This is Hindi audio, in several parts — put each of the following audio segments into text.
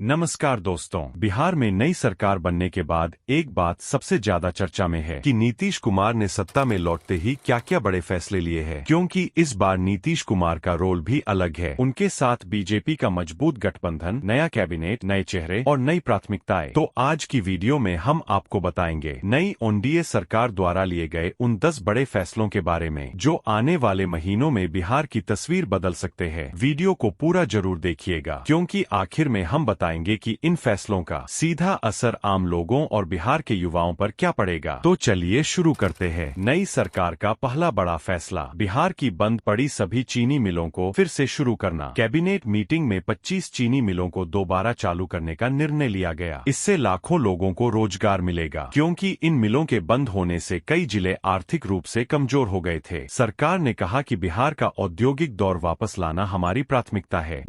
नमस्कार दोस्तों। बिहार में नई सरकार बनने के बाद एक बात सबसे ज्यादा चर्चा में है कि नीतीश कुमार ने सत्ता में लौटते ही क्या क्या बड़े फैसले लिए हैं, क्योंकि इस बार नीतीश कुमार का रोल भी अलग है। उनके साथ बीजेपी का मजबूत गठबंधन, नया कैबिनेट, नए चेहरे और नई प्राथमिकताएं। तो आज की वीडियो में हम आपको बताएंगे नई एनडीए सरकार द्वारा लिए गए उन 10 बड़े फैसलों के बारे में जो आने वाले महीनों में बिहार की तस्वीर बदल सकते हैं। वीडियो को पूरा जरूर देखिएगा, क्योंकि आखिर में हम बताएंगे कि इन फैसलों का सीधा असर आम लोगों और बिहार के युवाओं पर क्या पड़ेगा। तो चलिए शुरू करते हैं। नई सरकार का पहला बड़ा फैसला, बिहार की बंद पड़ी सभी चीनी मिलों को फिर से शुरू करना। कैबिनेट मीटिंग में 25 चीनी मिलों को दोबारा चालू करने का निर्णय लिया गया। इससे लाखों लोगों को रोजगार मिलेगा, क्योंकि इन मिलों के बंद होने से कई जिले आर्थिक रूप से कमजोर हो गए थे। सरकार ने कहा कि बिहार का औद्योगिक दौर वापस लाना हमारी प्राथमिकता है।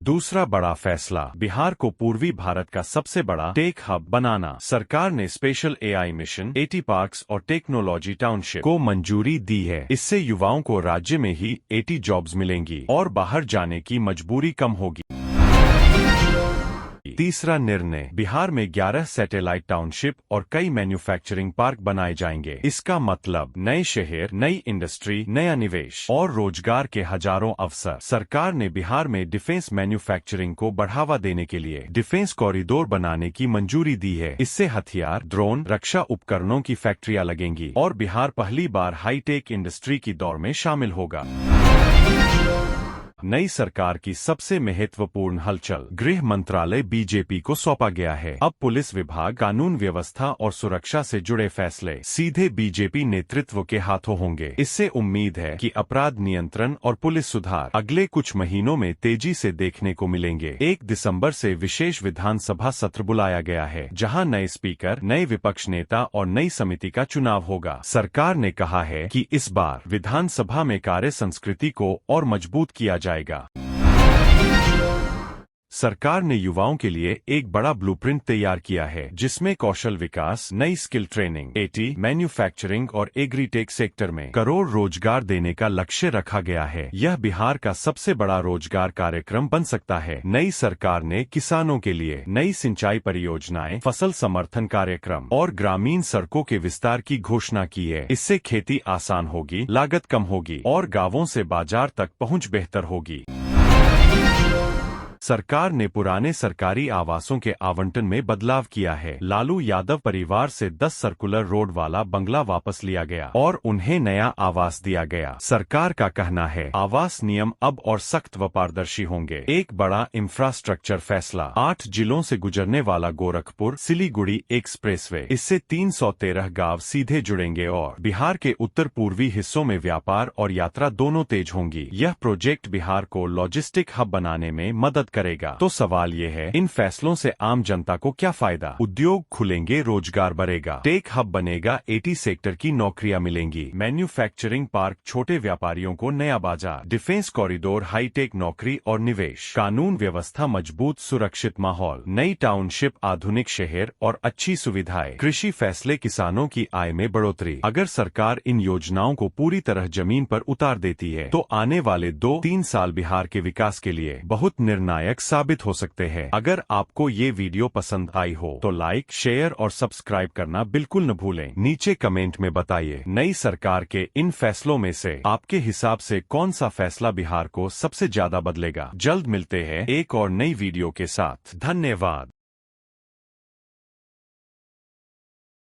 दूसरा बड़ा फैसला, बिहार को पूर्वी भारत का सबसे बड़ा टेक हब बनाना। सरकार ने स्पेशल एआई मिशन, 80 पार्क्स और टेक्नोलॉजी टाउनशिप को मंजूरी दी है। इससे युवाओं को राज्य में ही 80 जॉब्स मिलेंगी और बाहर जाने की मजबूरी कम होगी। तीसरा निर्णय, बिहार में 11 सैटेलाइट टाउनशिप और कई मैन्युफैक्चरिंग पार्क बनाए जाएंगे। इसका मतलब नए शहर, नई इंडस्ट्री, नया निवेश और रोजगार के हजारों अवसर। सरकार ने बिहार में डिफेंस मैन्युफैक्चरिंग को बढ़ावा देने के लिए डिफेंस कॉरिडोर बनाने की मंजूरी दी है। इससे हथियार, ड्रोन, रक्षा उपकरणों की फैक्ट्रियां लगेंगी और बिहार पहली बार हाईटेक इंडस्ट्री की दौड़ में शामिल होगा। नई सरकार की सबसे महत्वपूर्ण हलचल, गृह मंत्रालय बीजेपी को सौंपा गया है। अब पुलिस विभाग, कानून व्यवस्था और सुरक्षा से जुड़े फैसले सीधे बीजेपी नेतृत्व के हाथों होंगे। इससे उम्मीद है कि अपराध नियंत्रण और पुलिस सुधार अगले कुछ महीनों में तेजी से देखने को मिलेंगे। 1 दिसंबर से विशेष विधानसभा सत्र बुलाया गया है, जहां नए स्पीकर, नए विपक्ष नेता और नई समिति का चुनाव होगा। सरकार ने कहा है कि इस बार विधानसभा में कार्य संस्कृति को और मजबूत किया जाएगा। सरकार ने युवाओं के लिए एक बड़ा ब्लूप्रिंट तैयार किया है, जिसमें कौशल विकास, नई स्किल ट्रेनिंग, एटी, मैन्युफैक्चरिंग और एग्रीटेक सेक्टर में करोड़ रोजगार देने का लक्ष्य रखा गया है। यह बिहार का सबसे बड़ा रोजगार कार्यक्रम बन सकता है। नई सरकार ने किसानों के लिए नई सिंचाई परियोजनाएं, फसल समर्थन कार्यक्रम और ग्रामीण सड़कों के विस्तार की घोषणा की है। इससे खेती आसान होगी, लागत कम होगी और गाँवों से बाजार तक पहुँच बेहतर होगी। सरकार ने पुराने सरकारी आवासों के आवंटन में बदलाव किया है। लालू यादव परिवार से 10 सर्कुलर रोड वाला बंगला वापस लिया गया और उन्हें नया आवास दिया गया। सरकार का कहना है आवास नियम अब और सख्त व पारदर्शी होंगे। एक बड़ा इंफ्रास्ट्रक्चर फैसला, 8 जिलों से गुजरने वाला गोरखपुर सिलीगुड़ी एक्सप्रेसवे, इससे 313 गांव सीधे जुड़ेंगे और बिहार के उत्तर पूर्वी हिस्सों में व्यापार और यात्रा दोनों तेज होंगी। यह प्रोजेक्ट बिहार को लॉजिस्टिक हब बनाने में मदद करेगा। तो सवाल ये है, इन फैसलों से आम जनता को क्या फायदा? उद्योग खुलेंगे, रोजगार बढ़ेगा, टेक हब बनेगा, 80 सेक्टर की नौकरियां मिलेंगी, मैन्युफैक्चरिंग पार्क, छोटे व्यापारियों को नया बाजार, डिफेंस कॉरिडोर, हाईटेक नौकरी और निवेश, कानून व्यवस्था मजबूत, सुरक्षित माहौल, नई टाउनशिप, आधुनिक शहर और अच्छी सुविधाएं, कृषि फैसले, किसानों की आय में बढ़ोतरी। अगर सरकार इन योजनाओं को पूरी तरह जमीन पर उतार देती है तो आने वाले 2-3 साल बिहार के विकास के लिए बहुत निर्णायक साबित हो सकते हैं। अगर आपको ये वीडियो पसंद आई हो तो लाइक, शेयर और सब्सक्राइब करना बिल्कुल न भूलें। नीचे कमेंट में बताइए नई सरकार के इन फैसलों में से आपके हिसाब से कौन सा फैसला बिहार को सबसे ज्यादा बदलेगा। जल्द मिलते हैं एक और नई वीडियो के साथ। धन्यवाद।